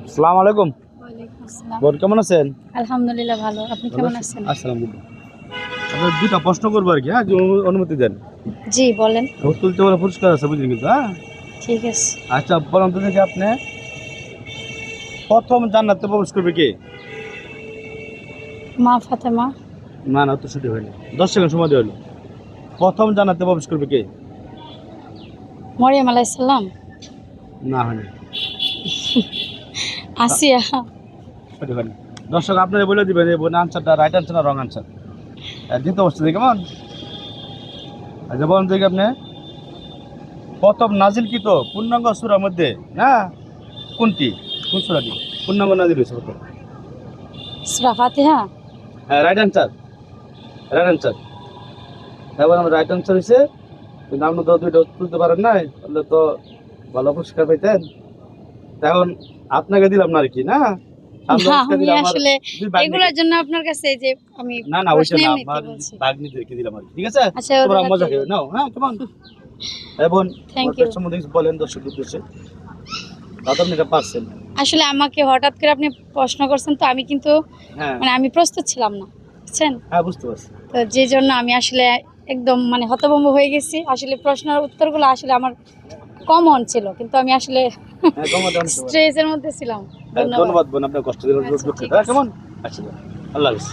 আসসালামু আলাইকুম। ওয়ালাইকুম আসসালাম। বোন কেমন আছেন? আলহামদুলিল্লাহ ভালো। আপনি কেমন আছেন? আলহামদুলিল্লাহ। আপনার দুটা প্রশ্ন করবো আর কি, হ্যাঁ, যদি অনুমতি দেন। জি বলেন। তুলতে বলে পুরস্কার আছে বুঝলেন কিন্তু, হ্যাঁ। ঠিক আছে। আচ্ছা বলুন তো দেখি, আপনি প্রথম জান্নাতে প্রবেশ করবে কে? মা ফাতেমা। না না, তো ছুটি হয়নি, 10 সেকেন্ড সময় দেওয়া হলো। প্রথম জান্নাতে প্রবেশ করবে কে? মরিয়ম আলাইহিস সালাম। না হয়নি, আসিয়া। ছুটি হয়নি। দর্শক আপনারা বলে দিবেন এই বোন আনসারটা রাইট আনসার না রং আনসার। দ্বিতীয় অবস্থা দেখে কেমন। আচ্ছা বলুন দেখি, আপনি প্রথম নাজিলকৃত পূর্ণাঙ্গ সূরার মধ্যে, না, কোনটি, কোন সূরাটি পূর্ণাঙ্গ নাজিল হয়েছে প্রথম? সূরা ফাতিহা। হ্যাঁ, রাইট আনসার, রাইট আনসার। এবার আমার রাইট আনসার হয়েছে, কিন্তু আপনি তো দুইটা তুলতে পারেন নাই, তাহলে তো ভালো পুরস্কার পাইতেন। এখন আপনাকে দিলাম না আর কি, না সামনে না, পুরস্কার আমি দিলাম আমার আসলে দুই ভাগ্নিকে। এগুলোর জন্য আপনার কাছে এই যে আমি না না, ওইটা প্রশ্ন না, এমনিতে আমার বলছি। ভাগ্নিদেরকে দিলাম আর কি, ঠিক আছে? আচ্ছা, তোমরা ওদের মজা হাতে- খেয়ে নাও, হ্যাঁ কেমন। এবং Thank you. সম্বন্ধে কিছু বলেন দর্শক উদ্দেশ্যে, তাতে আপনি এটা পারছেন। আসলে আমাকে হঠাৎ করে আপনি প্রশ্ন করছেন, তো আমি কিন্তু হ্যাঁ মানে আমি প্রস্তুত ছিলাম না, বুঝছেন? হ্যাঁ, বুঝতে পারছি। তো যে জন্য আমি আসলে একদম মানে হতভম্ব হয়ে গেছি। আসলে প্রশ্নের উত্তরগুলো আসলে আমার কমন ছিল, কিন্তু আমি আসলে হ্যাঁ কমা দেওয়া স্ট্রেসের মধ্যে ছিলাম। ধন্যবাদ। ধন্যবাদ বোন, আপনার কষ্ট দিলেন। আচ্ছা, ঠিক হ্যাঁ আছে। কেমন। আচ্ছা, আল্লাহ হাফিজ।